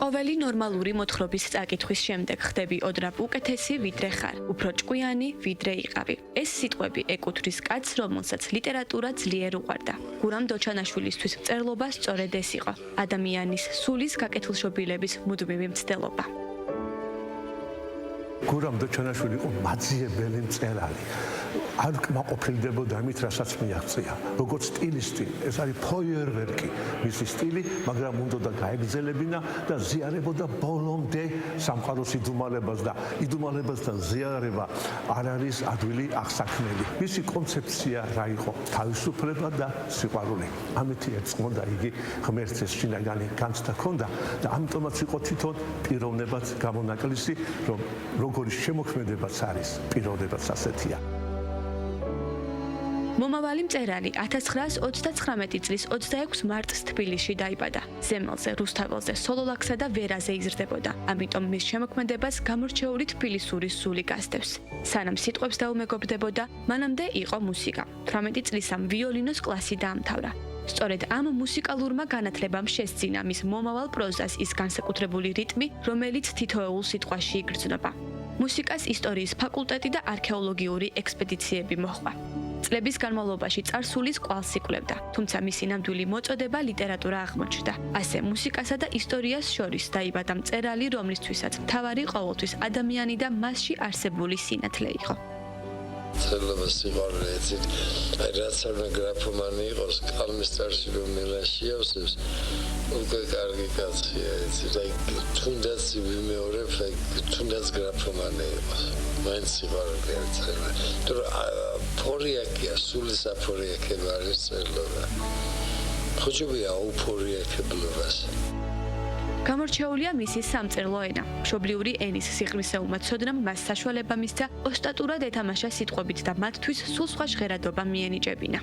ყოველი ნორმალური მოთხრობის წაკითხვის შემდეგ ხდები ოდნავ უკეთესი ვიდრე ხარ, უფრო ჭკვიანი ვიდრე იყავი. ეს სიტყვები ეკუთვნის კაცს, რომელსაც ლიტერატურა ძლიერ უყვარდა. გურამ დოჩანაშვილისთვის მწერლობა სწორედ ეს იყო. ადამიანის სულის გაკეთილშობილების მუდმივი მცდელობა. გურამ დოჩანაშვილი იყო მაძიებელი მწერალი. არ კმაყოფილდებოდა ამით, რასაც მიაღწია. როგორც სტილისტი, ეს არის ფოიერვერკი, მისი სტილი, მაგრამ უნდა გაეგზელებინა და ზიარებოდა ბოლომდე სამყაროს იდუმალებას და იდუმალებასთან ზიარება არ არის ადვილი აღსაქმელი. მისი კონცეფცია რა იყო? თავისუფლება და სიყვარული. ამითი ეწყმოდა იგი ღმერთს ეს შინაგანი განცდა ჰქონდა და ამიტომაც იყო თვითონ პიროვნებაც გამონაკლისი, რომ როგორი შემოქმედებაც არის, პიროვნებაც ასეთია. მომავალი მწერალი 1939 წლის 26 მარტს თბილისში დაიბადა. ზემელზე, რუსთაველზე, სოლოლაკსა და ვერაზე იზრდებოდა. ამიტომ მის შემოქმედებას გამორჩეული თბილისური სული გასდევს. სანამ სიტყვებს დაუმეგობრდებოდა, მანამდე იყო მუსიკა. 18 წლისამ ვიოლინოს კლასი დაამთავრა. სწორედ ამ მუსიკალურმა განათლებამ შესძინა მის მომავალ პროზას ის განსაკუთრებული რიტმი, რომელიც თითოეულ სიტყვაში იგრძნობა. მუსიკას ისტორიის ფაკულტეტი და არქეოლოგიური ექსპედიციები მოჰყვა. წლების განმავლობაში წარსულის კვალს იკვლევდა, თუმცა მისი ნამდვილი მოწოდება ლიტერატურა აღმოჩნდა. ასე მუსიკასა და ისტორიას შორის დაიბადა მწერალი, რომლისთვისაც მთავარი ყოველთვის ადამიანი და მასში არსებული სინათლე იყო. მწერლობა სიყვარული ეცით, რაც არ გრაფომანი იყოს, კალმის წარში რომ მილანში ავსებს, უკვე კარგი კაცია, ეცით, თუნდაც ვიმეორებ, თუნდაც გრაფომანი იყოს. მაინც სიყვარული არ წერლა. ფორიაკია, სულის აფორიაკება არის წერლობა. ხოჭობია უფორიაკებლობას. გამორჩეულია მისი სამწერლო ენა. მშობლიური ენის სიღრმისეულმა ცოდნამ მას საშუალება მისცა ოსტატურად ეთამაშა სიტყვებით და მათთვის სულ სხვა ჟღერადობა მიენიჭებინა.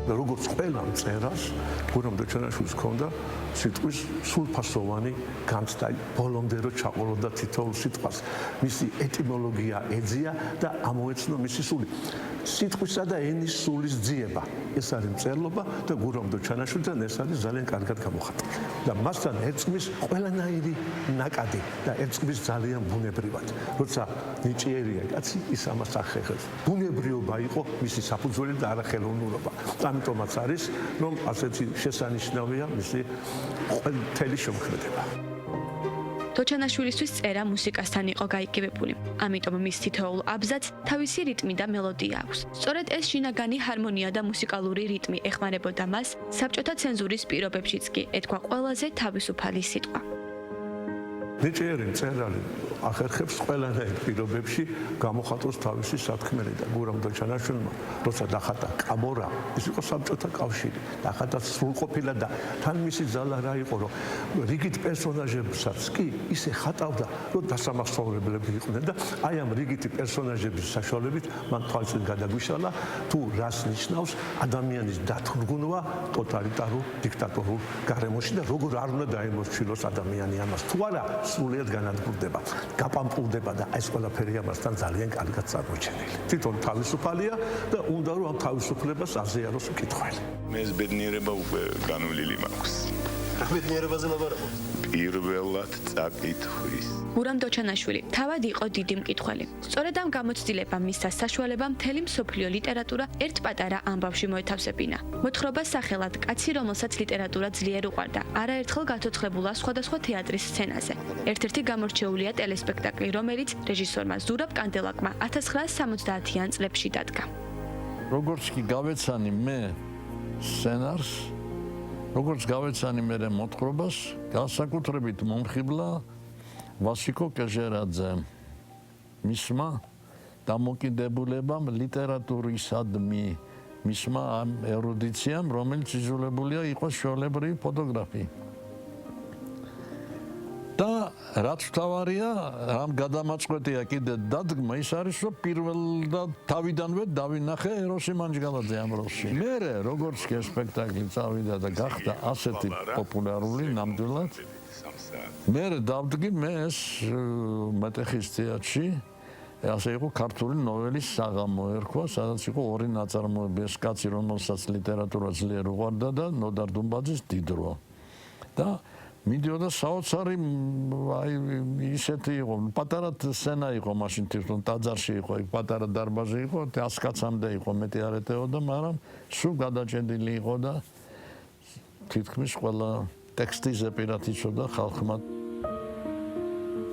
როგორც ყველა მწერალს, გურამ დოჩანაშვილს ჰქონდა სიტყვის სულფასოვანი განცდა, ბოლომდე რო ჩაყოლოდა თითოეულ სიტყვას. მისი ეტიმოლოგია ეძია და ამოეცნო მისი სული. სიტყვისა და ენის სულის ძიება. ეს არის მწერლობა და გურამ დოჩანაშვილთან ეს არის ძალიან კარგად გამოხატული. და მასთან ერწყმის ყველანაირი ნაკადი და ერწყმის ძალიან ბუნებრივად. როცა ნიჭიერია კაცი, ის ამას ახერხებს. ბუნებრიობა იყო მისი საფუძველი და არა ხელოვნურობა. ამიტომაც არის, რომ ასეთი შესანიშნავია მისი მთელი შემოქმედება. დოჩანაშვილისთვის წერა მუსიკასთან იყო გაიგივებული. ამიტომ მის თითოეულ აბზაცს თავისი რიტმი და მელოდია აქვს. სწორედ ეს შინაგანი ჰარმონია და მუსიკალური რიტმი ეხმარებოდა მას საბჭოთა ცენზურის პირობებშიც კი ეთქვა ყველაზე თავისუფალი სიტყვა. ნიჭიერი მწერალი ახერხებს ყველანაირ პირობებში გამოხატოს თავისი სათქმელი და გურამ დოჩანაშვილმა როცა დახატა კამორა, ის იყო საბჭოთა კავშირი, დახატა სრულყოფილა და თან მისი ძალა რა იყო, რომ რიგით პერსონაჟებსაც კი ისე ხატავდა, რომ დასამახსოვრებლები იყვნენ და აი ამ რიგითი პერსონაჟების საშუალებით მან თვალწინ გადაგვიშალა თუ რას ნიშნავს ადამიანის დათრგუნვა ტოტალიტარულ დიქტატორულ გარემოში და როგორ არ უნდა დაემორჩილოს ადამიანი ამას თუ არა სრულიად განადგურდება, გაპამპულდება და ეს ყველაფერი ამასთან ძალიან კარგად წარმოჩენილი. თვითონ თავისუფალია და უნდა რომ ამ თავისუფლებას აზიაროს მკითხველი. მე ეს ბედნიერება უკვე განვლილი მაქვს. რა ბედნიერებაზე ლაპარაკობ? პირველად წაკითხვის. გურამ დოჩანაშვილი თავად იყო დიდი მკითხველი. სწორედ ამ გამოცდილებამ მისცა საშუალება მთელი მსოფლიო ლიტერატურა ერთ პატარა ამბავში მოეთავსებინა. მოთხრობა სახელად კაცი, რომელსაც ლიტერატურა ძლიერ უყვარდა, არაერთხელ გათოცხლებულა სხვადასხვა თეატრის სცენაზე. ერთ-ერთი გამორჩეულია ტელესპექტაკლი, რომელიც რეჟისორმა ზურაბ კანდელაკმა 1970-იან წლებში დადგა. როგორც კი გავეცანი მე სცენარს, როგორც გავეცანი მე მოთხრობას, განსაკუთრებით მომხიბლა ვასიკო კეჟერაძემ. მისმა დამოკიდებულებამ ლიტერატურისადმი, მისმა ამ ერუდიციამ, რომელიც იზოლებულია იყო ჩვეულებრივი ფოტოგრაფი. და რაც თავარია, ამ გადამაწყვეტია კიდე დადგმა, ის არის, რომ პირველ და თავიდანვე დავინახე ეროსი მანჯგალაძე ამ როლში. მერე როგორც კი სპექტაკლი წავიდა და გახდა ასეთი პოპულარული ნამდვილად, მერე დავდგი მე ეს მეტეხის თეატრში, ასე იყო ქართული ნოველის საღამო ერქვა, სადაც იყო ორი ნაწარმოები, ეს კაცი, რომელსაც ლიტერატურა ძლიერ უყვარდა და ნოდარ დუმბაძის დიდ რვა. და მიდიოდა საოცარი აი ისეთი იყო პატარა სცენა იყო მაშინ თვითონ ტაძარში იყო იქ პატარა დარბაზი იყო 100 კაცამდე იყო მეტი არ ეტეოდა მაგრამ სულ გადაჭედილი იყო და თითქმის ყველა ტექსტიზე პირად იცოდა ხალხმა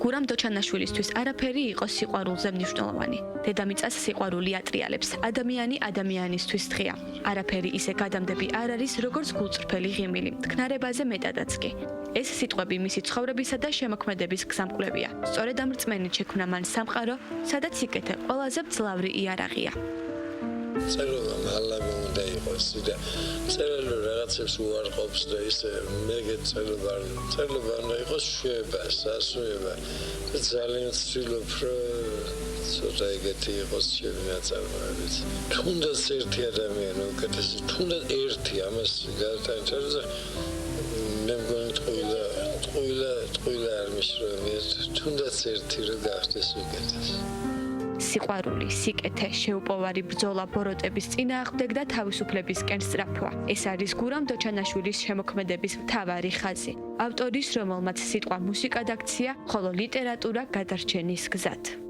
გურამ დოჩანაშვილისთვის არაფერი იყო სიყვარულზე მნიშვნელოვანი. დედამიწას სიყვარული ატრიალებს. ადამიანი ადამიანისთვის დღეა. არაფერი ისე გადამდები არ არის, როგორც გულწრფელი ღიმილი. თქნარებაზე მეტადაც კი. ეს სიტყვები მისი ცხოვრებისა და შემოქმედების გზამკვლევია. სწორედ ამ რწმენით შექმნა მან სამყარო, სადაც სიკეთე ყველაზე მძლავრი იარაღია. წერილობა მალაბი უნდა იყოს და წერილობა რაღაცებს უარყოფს და ისე მეგე წერილობა უნდა იყოს შვება, სასვება და ძალიან ვცდილობ რომ ცოტა ეგეთი იყოს ჩემი ნაწარმოებიც. თუნდაც ერთი ადამიანი უკეთესი, თუნდაც ერთი ამას გადაიწერა მე მგონი ტყუილა არ მიშრომია, თუნდაც ერთი რომ გახდეს უკეთესი. სიყვარული, სიკეთე, შეუპოვარი ბრძოლა ბოროტების წინააღმდეგ და თავისუფლებისკენ სწრაფვა. ეს არის გურამ დოჩანაშვილის შემოქმედების მთავარი ხაზი. ავტორის, რომელმაც სიტყვა მუსიკა დაქცია, ხოლო ლიტერატურა გადარჩენის გზად.